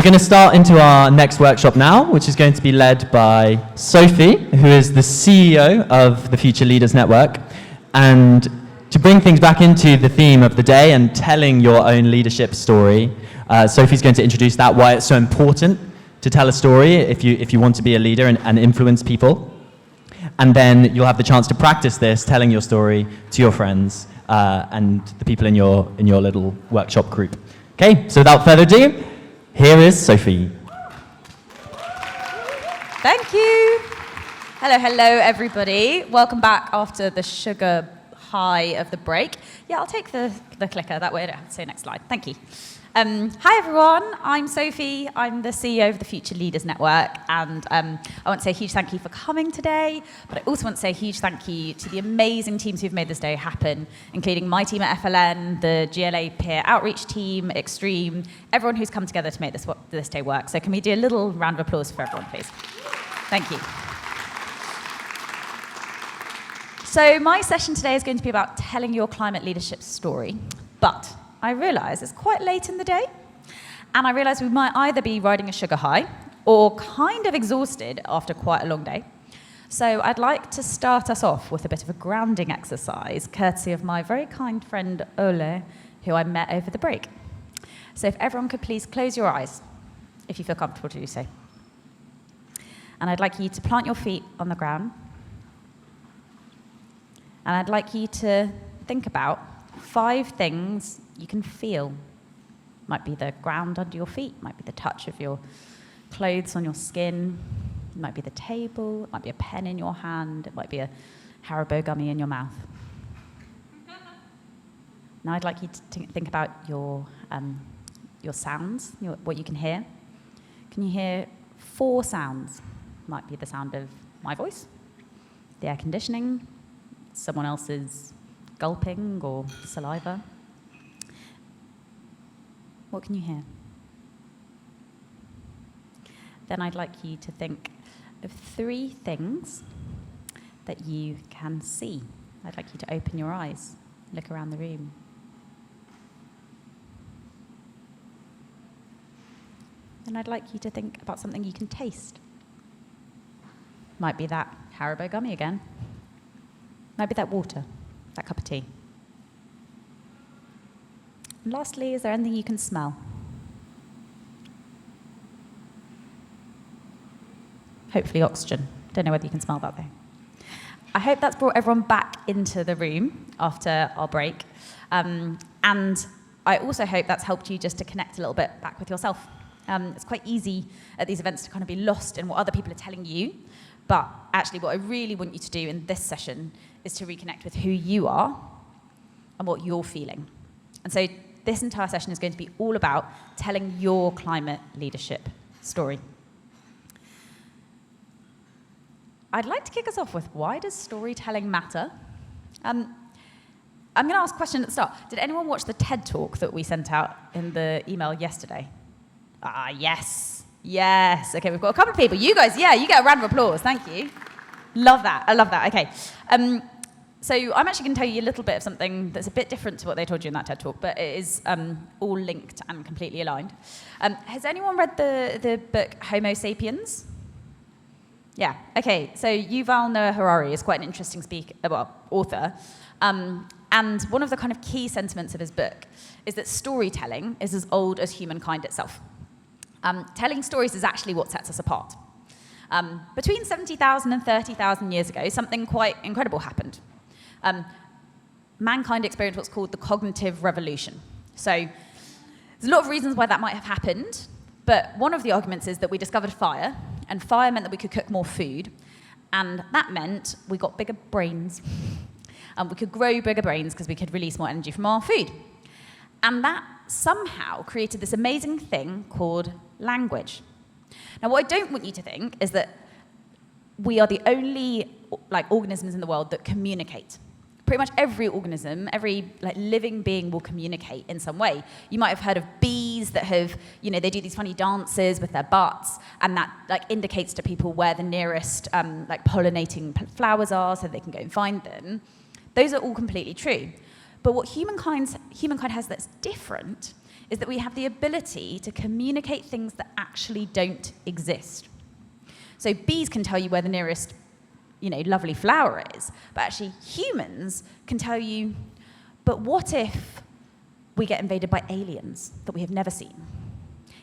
going to start into our next workshop now, which is going to be led by Sophie, who is the CEO of the Future Leaders Network. And to bring things back into the theme of the day and telling your own leadership story, Sophie's going to introduce that, why it's so important to tell a story if you want to be a leader and influence people. And then you'll have the chance to practice this, telling your story to your friends and the people in your little workshop group. Okay, so without further ado, here is Sophie. Thank you. Hello, everybody. Welcome back after the sugar high of the break. Yeah, I'll take the clicker. That way I don't have to say next slide. Thank you. Hi, everyone. I'm Sophie. I'm the CEO of the Future Leaders Network. And I want to say a huge thank you for coming today. But I also want to say a huge thank you to the amazing teams who've made this day happen, including my team at FLN, the GLA Peer Outreach team, Extreme, everyone who's come together to make this day work. So can we do a little round of applause for everyone, please? Thank you. So my session today is going to be about telling your climate leadership story. But I realise it's quite late in the day, and I realise we might either be riding a sugar high or kind of exhausted after quite a long day. So I'd like to start us off with a bit of a grounding exercise, courtesy of my very kind friend Ole, who I met over the break. So if everyone could please close your eyes, if you feel comfortable to do so. And I'd like you to plant your feet on the ground. And I'd like you to think about 5 things you can feel. Might be the ground under your feet, might be the touch of your clothes on your skin, it might be the table, it might be a pen in your hand, it might be a Haribo gummy in your mouth. Now I'd like you to think about your sounds, what you can hear. Can you hear 4 sounds? Might be the sound of my voice, the air conditioning, someone else's gulping or saliva. What can you hear? Then I'd like you to think of 3 things that you can see. I'd like you to open your eyes, look around the room. And I'd like you to think about something you can taste. Might be that Haribo gummy again. Might be that water, that cup of tea. And lastly, is there anything you can smell? Hopefully oxygen. Don't know whether you can smell that though. I hope that's brought everyone back into the room after our break. And I also hope that's helped you just to connect a little bit back with yourself. It's quite easy at these events to kind of be lost in what other people are telling you. But actually what I really want you to do in this session is to reconnect with who you are and what you're feeling. And so this entire session is going to be all about telling your climate leadership story. I'd like to kick us off with, why does storytelling matter? I'm going to ask a question at the start. Did anyone watch the TED Talk that we sent out in the email yesterday? Yes. Okay, we've got a couple of people. You guys, you get a round of applause. Thank you. Love that. I love that. Okay. So I'm actually going to tell you a little bit of something that's a bit different to what they told you in that TED Talk, but it is all linked and completely aligned. Has anyone read the book Homo Sapiens? Yeah. Okay. So Yuval Noah Harari is quite an interesting author. And one of the kind of key sentiments of his book is that storytelling is as old as humankind itself. Telling stories is actually what sets us apart. Between 70,000 and 30,000 years ago, something quite incredible happened. Mankind experienced what's called the cognitive revolution. So there's a lot of reasons why that might have happened, but one of the arguments is that we discovered fire, and fire meant that we could cook more food, and that meant we got bigger brains. And we could grow bigger brains because we could release more energy from our food. And that somehow created this amazing thing called language. Now, what I don't want you to think is that we are the only organisms in the world that communicate. Pretty much every organism, every living being will communicate in some way. You might have heard of bees that have, they do these funny dances with their butts, and that indicates to people where the nearest pollinating flowers are so they can go and find them. Those are all completely true. But what humankind has that's different is that we have the ability to communicate things that actually don't exist. So bees can tell you where the nearest, lovely flower is, but actually humans can tell you, but what if we get invaded by aliens that we have never seen?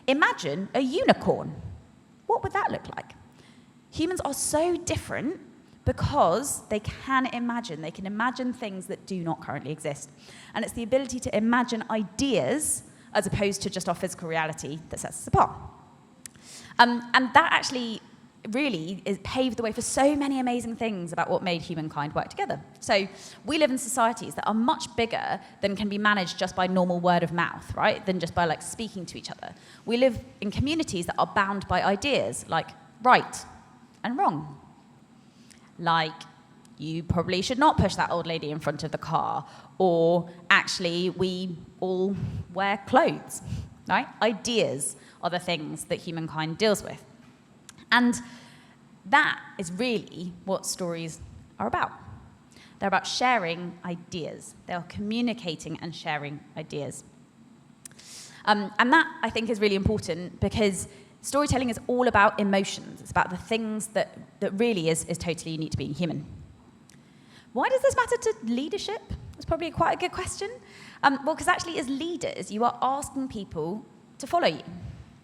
Imagine a unicorn. What would that look like? Humans are so different because they can imagine things that do not currently exist. And it's the ability to imagine ideas as opposed to just our physical reality that sets us apart. And that actually really paved the way for so many amazing things about what made humankind work together. So we live in societies that are much bigger than can be managed just by normal word of mouth, right? Than just by speaking to each other. We live in communities that are bound by ideas like right and wrong. Like, you probably should not push that old lady in front of the car, or actually we all wear clothes, right? Ideas are the things that humankind deals with. And that is really what stories are about. They're about sharing ideas. They're communicating and sharing ideas. And that, I think, is really important because storytelling is all about emotions. It's about the things that really is totally unique to being human. Why does this matter to leadership? That's probably quite a good question. Well, because actually as leaders, you are asking people to follow you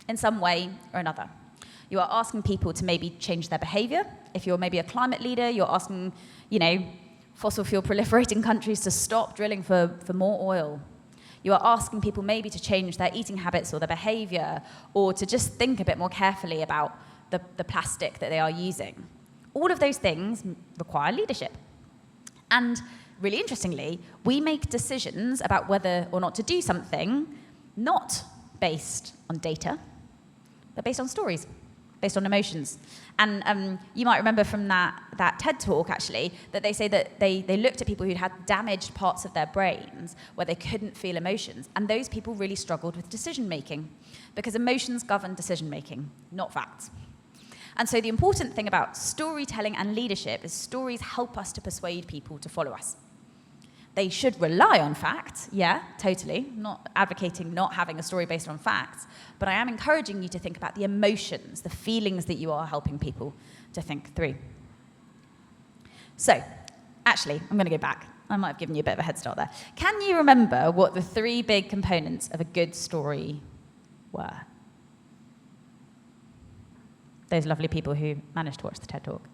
in some way or another. You are asking people to maybe change their behavior. If you're maybe a climate leader, you're asking, fossil fuel proliferating countries to stop drilling for more oil. You are asking people maybe to change their eating habits or their behavior, or to just think a bit more carefully about the plastic that they are using. All of those things require leadership. And really interestingly, we make decisions about whether or not to do something not based on data, but based on stories, based on emotions. And you might remember from that TED talk, actually, that they say that they looked at people who'd had damaged parts of their brains where they couldn't feel emotions. And those people really struggled with decision-making because emotions govern decision-making, not facts. And so the important thing about storytelling and leadership is stories help us to persuade people to follow us. They should rely on facts, yeah, totally. I'm not advocating not having a story based on facts, but I am encouraging you to think about the emotions, the feelings that you are helping people to think through. So, actually, I'm going to go back. I might have given you a bit of a head start there. Can you remember what the 3 big components of a good story were? Those lovely people who managed to watch the TED Talk.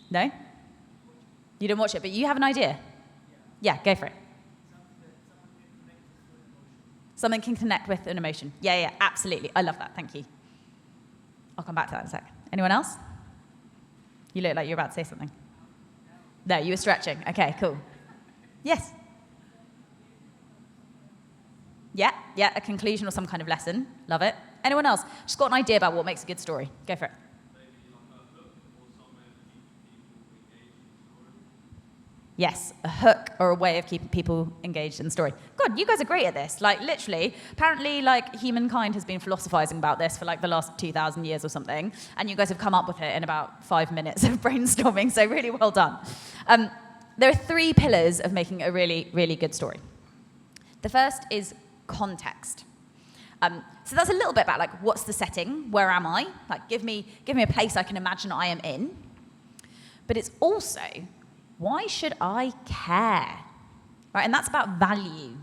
No? You didn't watch it, but you have an idea? Yeah, go for it. Something can connect with an emotion. Yeah, absolutely. I love that. Thank you. I'll come back to that in a sec. Anyone else? You look like you're about to say something. No, you were stretching. Okay, cool. Yes? Yeah, a conclusion or some kind of lesson. Love it. Anyone else? Just got an idea about what makes a good story. Go for it. Yes, a hook or a way of keeping people engaged in the story. God, you guys are great at this. Literally, apparently, humankind has been philosophizing about this for the last 2,000 years or something, and you guys have come up with it in about 5 minutes of brainstorming, so really well done. There are 3 pillars of making a really, really good story. The first is context. So that's a little bit about what's the setting, where am I? Give me a place I can imagine I am in. But it's also, why should I care? Right, and that's about value.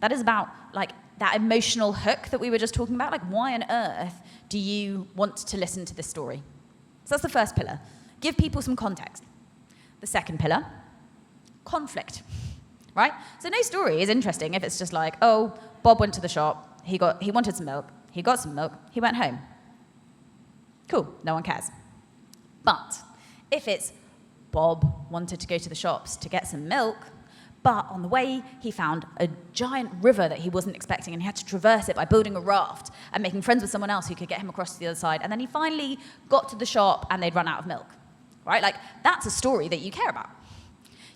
That is about that emotional hook that we were just talking about. Why on earth do you want to listen to this story? So that's the first pillar. Give people some context. The second pillar, conflict. Right? So no story is interesting if it's just Bob went to the shop, he wanted some milk, he got some milk, he went home. Cool, no one cares. But if it's Bob wanted to go to the shops to get some milk, but on the way he found a giant river that he wasn't expecting and he had to traverse it by building a raft and making friends with someone else who could get him across to the other side, and then he finally got to the shop and they'd run out of milk. Right? That's a story that you care about.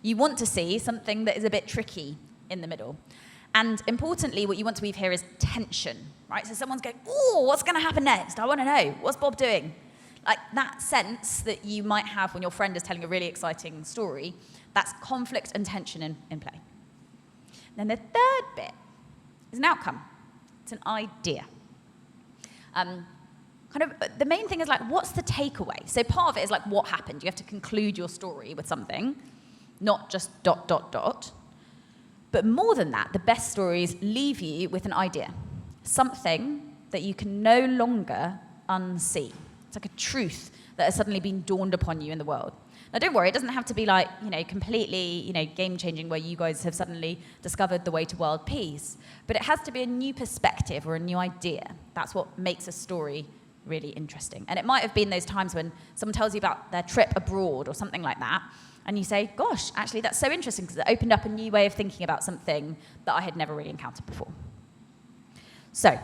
You want to see something that is a bit tricky in the middle. And importantly, what you want to weave here is tension, right? So someone's going, "Ooh, what's going to happen next? I want to know. What's Bob doing?" That sense that you might have when your friend is telling a really exciting story, that's conflict and tension in play. Then the third bit is an outcome. It's an idea. The main thing is like, what's the takeaway? So part of it is like, what happened? You have to conclude your story with something, not just ... But more than that, the best stories leave you with an idea, something that you can no longer unsee. It's like a truth that has suddenly been dawned upon you in the world. Now, don't worry, it doesn't have to be like, completely, game-changing where you guys have suddenly discovered the way to world peace. But it has to be a new perspective or a new idea. That's what makes a story really interesting. And it might have been those times when someone tells you about their trip abroad or something like that, and you say, gosh, actually, that's so interesting because it opened up a new way of thinking about something that I had never really encountered before. So,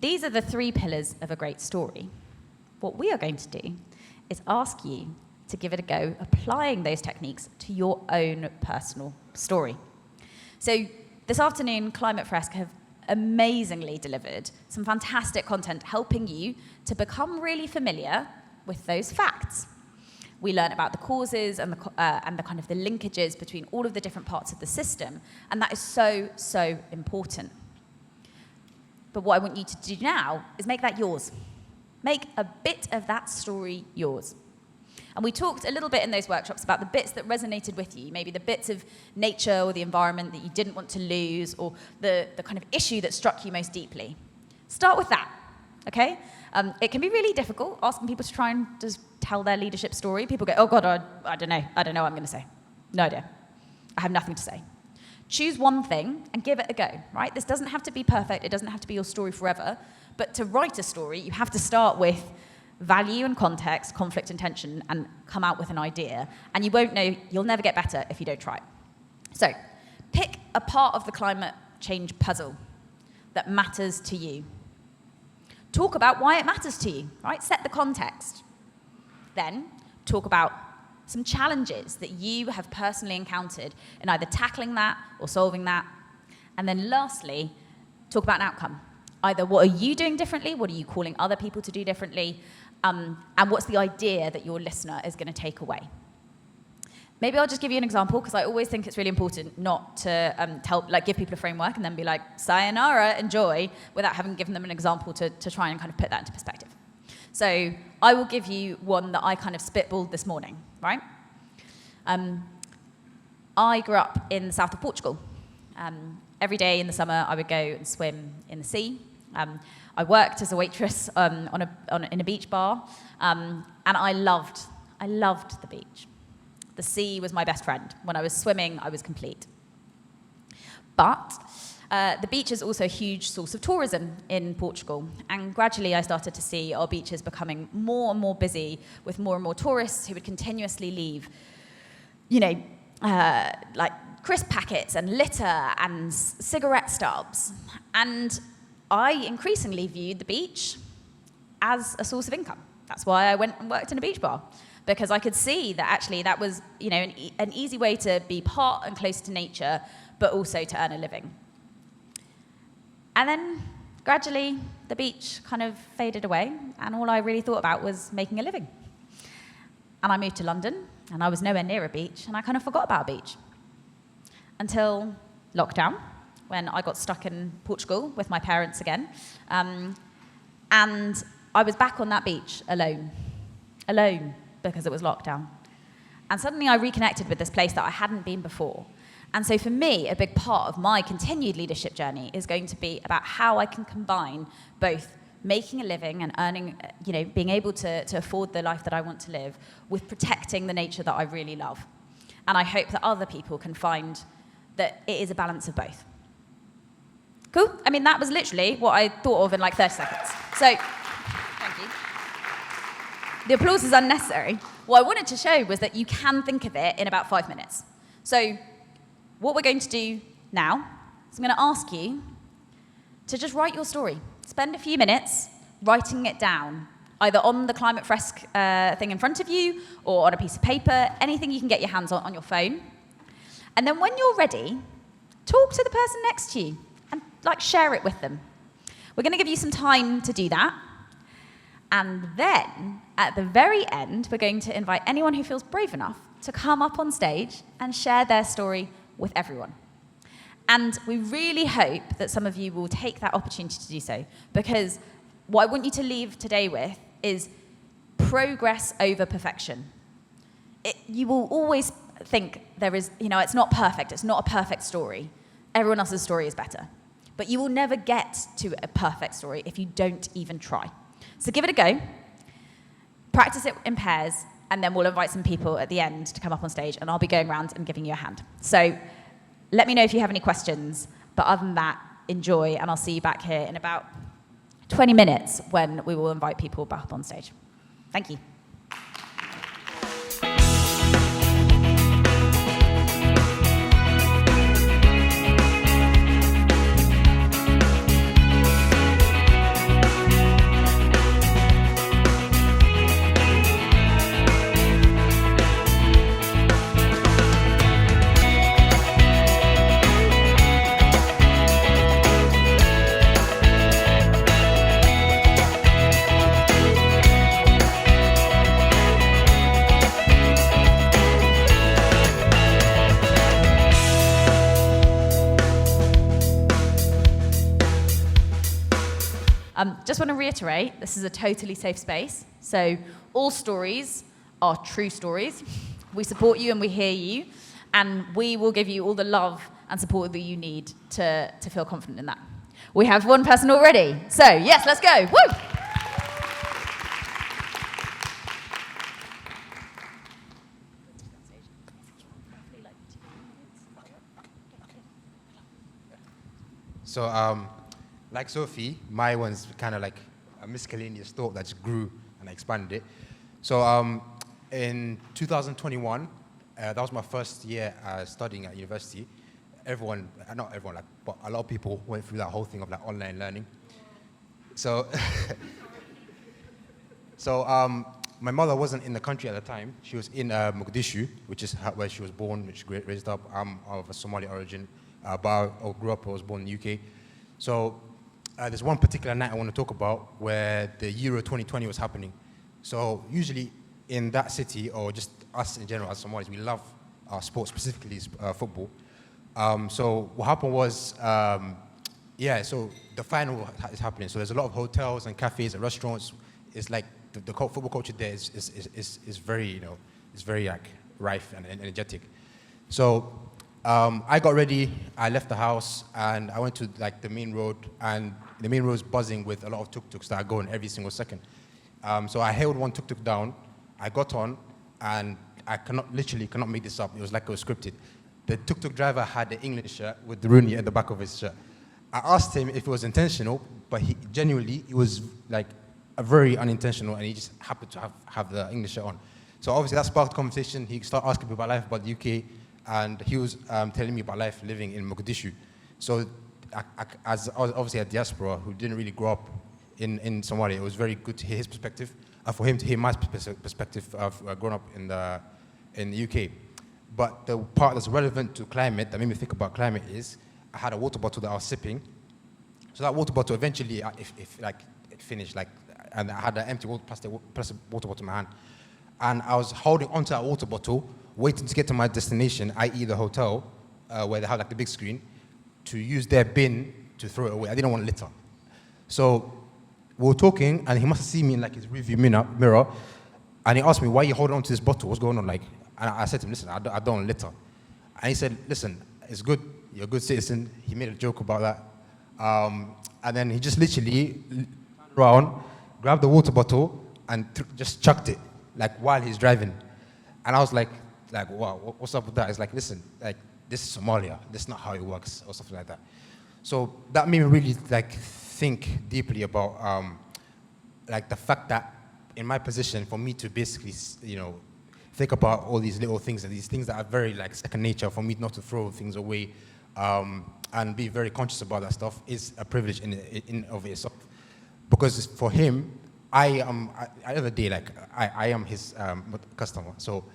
these are the 3 pillars of a great story. What we are going to do is ask you to give it a go applying those techniques to your own personal story. So this afternoon, Climate Fresk have amazingly delivered some fantastic content helping you to become really familiar with those facts. We learn about the causes and the kind of the linkages between all of the different parts of the system, and that is so, so important. But what I want you to do now is make that yours. Make a bit of that story yours. And we talked a little bit in those workshops about the bits that resonated with you, maybe the bits of nature or the environment that you didn't want to lose, or the kind of issue that struck you most deeply. Start with that, okay? It can be really difficult asking people to try and just tell their leadership story. People go, oh God, I don't know what I'm going to say. No idea. I have nothing to say. Choose one thing and give it a go, right? This doesn't have to be perfect. It doesn't have to be your story forever. But to write a story, you have to start with value and context, conflict and tension, and come out with an idea. And you won't know, you'll never get better if you don't try it. So pick a part of the climate change puzzle that matters to you. Talk about why it matters to you, right? Set the context. Then talk about some challenges that you have personally encountered in either tackling that or solving that. And then lastly, talk about an outcome. Either what are you doing differently, what are you calling other people to do differently, and what's the idea that your listener is going to take away. Maybe I'll just give you an example, because I always think it's really important not to give people a framework and then be like, sayonara, enjoy, without having given them an example to try and kind of put that into perspective. So I will give you one that I kind of spitballed this morning, right? I grew up in the south of Portugal. Every day in the summer, I would go and swim in the sea. I worked as a waitress in a beach bar, and I loved the beach. The sea was my best friend. When I was swimming, I was complete. But the beach is also a huge source of tourism in Portugal, and gradually I started to see our beaches becoming more and more busy with more and more tourists who would continuously leave, like crisp packets and litter and cigarette stubs. And I increasingly viewed the beach as a source of income. That's why I went and worked in a beach bar, because I could see that actually that was an easy way to be part and close to nature, but also to earn a living. And then gradually the beach kind of faded away, and all I really thought about was making a living. And I moved to London, and I was nowhere near a beach, and I kind of forgot about a beach. Until lockdown, when I got stuck in Portugal with my parents again. And I was back on that beach alone, because it was lockdown. And suddenly I reconnected with this place that I hadn't been before. And so for me, a big part of my continued leadership journey is going to be about how I can combine both making a living and earning, being able to afford the life that I want to live, with protecting the nature that I really love. And I hope that other people can find that it is a balance of both. Cool? I mean, that was literally what I thought of in like 30 seconds. So, thank you. The applause is unnecessary. What I wanted to show was that you can think of it in about 5 minutes. So, what we're going to do now is I'm going to ask you to just write your story. Spend a few minutes writing it down, either on the Climate Fresk thing in front of you, or on a piece of paper, anything you can get your hands on your phone. And then when you're ready, talk to the person next to you and share it with them. We're going to give you some time to do that. And then, at the very end, we're going to invite anyone who feels brave enough to come up on stage and share their story with everyone. And we really hope that some of you will take that opportunity to do so, because what I want you to leave today with is progress over perfection. You will always think there is, it's not perfect, it's not a perfect story. Everyone else's story is better. But you will never get to a perfect story if you don't even try. So give it a go, practice it in pairs, and then we'll invite some people at the end to come up on stage, and I'll be going around and giving you a hand. So let me know if you have any questions, but other than that, enjoy, and I'll see you back here in about 20 minutes when we will invite people back up on stage. Thank you. Just want to reiterate, this is a totally safe space. So all stories are true stories. We support you and we hear you. And we will give you all the love and support that you need to feel confident in that. We have one person already. So yes, let's go. Woo! So, like Sophie, my one's kind of like a miscellaneous thought that just grew and I expanded it. So in 2021, that was my first year studying at university. Everyone, not everyone, but a lot of people went through that whole thing of online learning. So, my mother wasn't in the country at the time. She was in Mogadishu, which is where she was born, which she raised up. I'm of a Somali origin, but I grew up, I was born in the UK. So there's one particular night I want to talk about where the Euro 2020 was happening. So usually in that city, or just us in general as Somalis, we love our sport, specifically football. So what happened was, so the final is happening. So there's a lot of hotels and cafes and restaurants. It's like the football culture there is very, it's very like rife and energetic. So I got ready, I left the house, and I went to like the main road, and the main road is buzzing with a lot of tuk-tuks that are going every single second. So I hailed one tuk-tuk down, I got on, and I literally cannot make this up, it was like it was scripted. The tuk-tuk driver had an English shirt with the Rooney at the back of his shirt. I asked him if it was intentional, but it was like a very unintentional, and he just happened to have the English shirt on. So obviously that sparked conversation, he started asking me about life, about the UK, and he was telling me about life living in Mogadishu. So as I was obviously a diaspora who didn't really grow up in Somalia, it was very good to hear his perspective, and for him to hear my perspective of growing up in the UK. But the part that's relevant to climate, that made me think about climate, is I had a water bottle that I was sipping. So that water bottle eventually, it finished, and I had an empty plastic water bottle in my hand. And I was holding onto that water bottle, waiting to get to my destination, i.e. the hotel, where they have like the big screen, to use their bin to throw it away. I didn't want litter. So we were talking, and he must have seen me in like his rearview mirror, and he asked me, why are you holding on to this bottle? What's going on? And I said to him, listen, I don't want litter. And he said, listen, it's good, you're a good citizen. He made a joke about that. And then he just literally turned around, grabbed the water bottle, and just chucked it, like while he's driving. And I was like, wow, what's up with that? It's like, listen, like, this is Somalia. This is not how it works, or something like that. So that made me really think deeply about the fact that in my position, for me to basically, think about all these little things and these things that are very second nature, for me not to throw things away and be very conscious about that stuff is a privilege in of itself. Because for him, I am his customer. So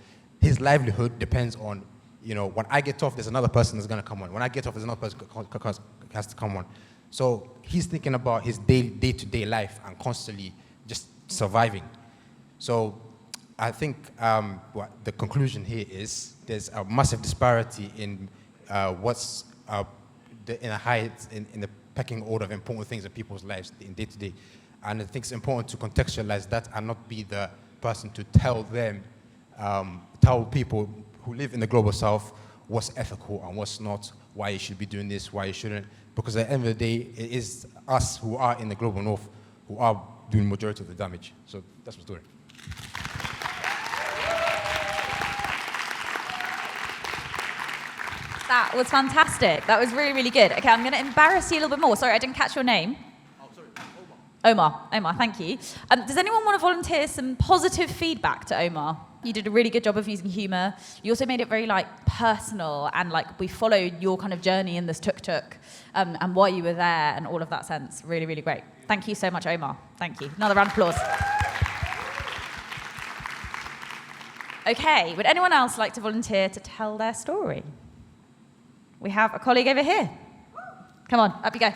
his livelihood depends on, when I get off, there's another person that's going to come on. When I get off, there's another person has to come on. So he's thinking about his day-to-day life and constantly just surviving. So I think what the conclusion here is there's a massive disparity in what's in a height in the pecking order of important things in people's lives in day to day. And I think it's important to contextualize that and not be the person to tell them, tell people who live in the global south what's ethical and what's not, why you should be doing this, why you shouldn't. Because at the end of the day, it is us who are in the global north who are doing the majority of the damage. So that's my story. That was fantastic. That was really, really good. Okay, I'm going to embarrass you a little bit more. Sorry, I didn't catch your name. Oh, sorry, Omar. Omar, thank you. Does anyone want to volunteer some positive feedback to Omar? You did a really good job of using humour. You also made it very personal, and we followed your kind of journey in this tuk-tuk and why you were there and all of that sense. Really, really great. Thank you so much, Omar. Thank you. Another round of applause. Okay, would anyone else like to volunteer to tell their story? We have a colleague over here. Come on, up you go.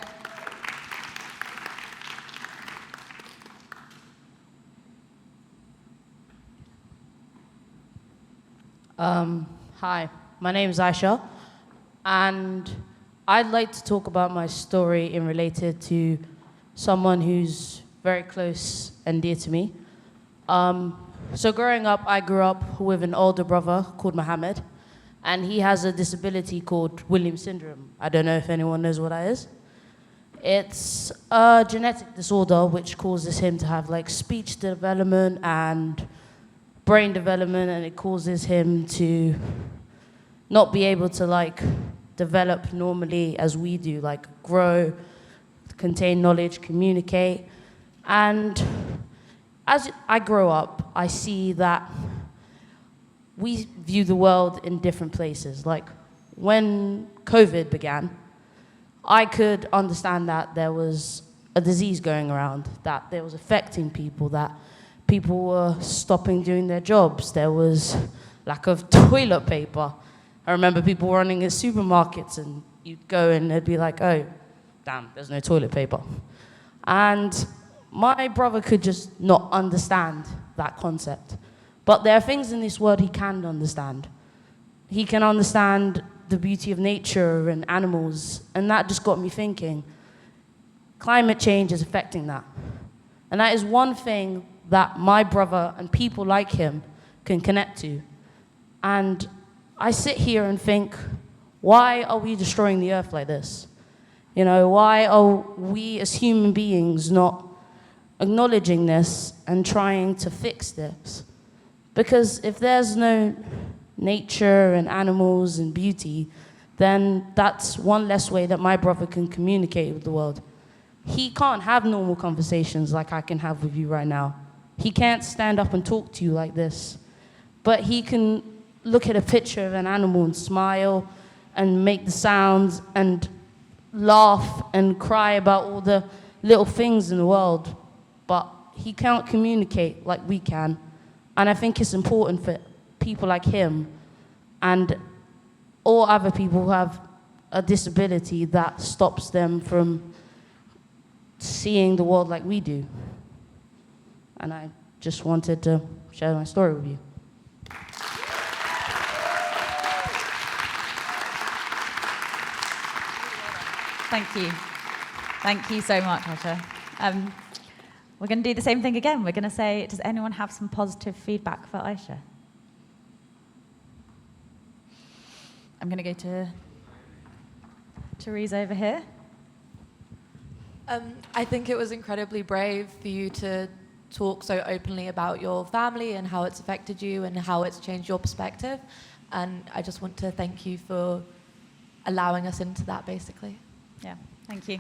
Hi, my name is Aisha, and I'd like to talk about my story in related to someone who's very close and dear to me. So growing up, I grew up with an older brother called Mohammed, and he has a disability called Williams syndrome. I don't know if anyone knows what that is. It's a genetic disorder which causes him to have speech development and brain development, and it causes him to not be able to develop normally as we do, grow, contain knowledge, communicate. And as I grow up, I see that we view the world in different places. When COVID began, I could understand that there was a disease going around, that there was affecting people, that people were stopping doing their jobs. There was lack of toilet paper. I remember people running in supermarkets and you'd go and they'd be like, oh, damn, there's no toilet paper. And my brother could just not understand that concept. But there are things in this world he can understand. He can understand the beauty of nature and animals, and that just got me thinking, climate change is affecting that. And that is one thing that my brother and people like him can connect to. And I sit here and think, why are we destroying the earth like this? Why are we as human beings not acknowledging this and trying to fix this? Because if there's no nature and animals and beauty, then that's one less way that my brother can communicate with the world. He can't have normal conversations like I can have with you right now. He can't stand up and talk to you like this. But he can look at a picture of an animal and smile and make the sounds and laugh and cry about all the little things in the world. But he can't communicate like we can. And I think it's important for people like him and all other people who have a disability that stops them from seeing the world like we do. And I just wanted to share my story with you. Thank you. Thank you so much, Aisha. We're going to do the same thing again. We're going to say, does anyone have some positive feedback for Aisha? I'm going to go to Therese over here. I think it was incredibly brave for you to talk so openly about your family and how it's affected you and how it's changed your perspective. And I just want to thank you for allowing us into that, basically. Yeah, thank you.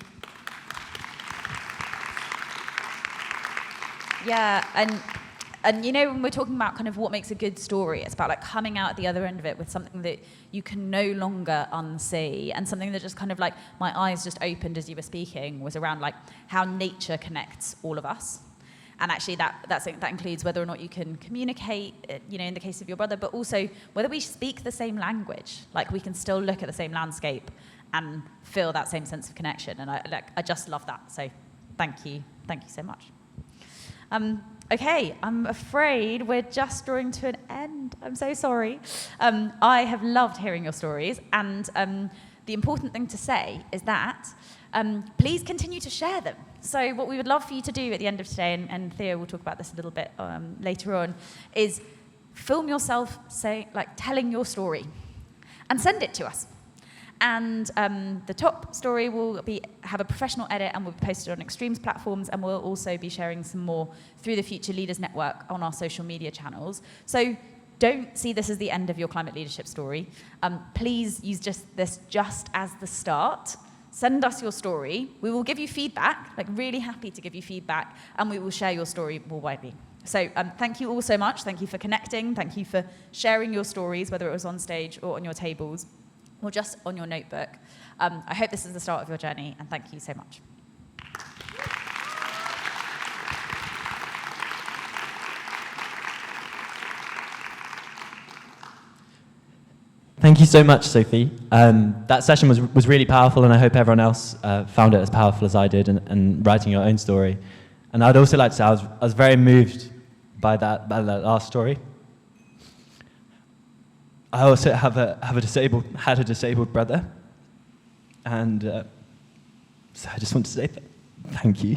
Yeah, and when we're talking about kind of what makes a good story, it's about coming out at the other end of it with something that you can no longer unsee, and something that just kind of my eyes just opened as you were speaking was around how nature connects all of us. And actually that includes whether or not you can communicate, in the case of your brother, but also whether we speak the same language, we can still look at the same landscape and feel that same sense of connection. And I just love that. So thank you so much. Okay, I'm afraid we're just drawing to an end. I'm so sorry. I have loved hearing your stories, and the important thing to say is that please continue to share them. So what we would love for you to do at the end of today, and Theo will talk about this a little bit later on, is film yourself telling your story and send it to us. And the top story will have a professional edit and will be posted on Extremes platforms, and we'll also be sharing some more through the Future Leaders Network on our social media channels. So don't see this as the end of your climate leadership story. Please use this just as the start. Send us your story. We will give you feedback, really happy to give you feedback, and we will share your story more widely. So thank you all so much. Thank you for connecting. Thank you for sharing your stories, whether it was on stage or on your tables, or just on your notebook. I hope this is the start of your journey, and thank you so much. Thank you so much, Sophie. That session was really powerful, and I hope everyone else found it as powerful as I did in writing your own story. And I'd also like to say I was very moved by that last story. I also had a disabled brother, and so I just want to say thank you.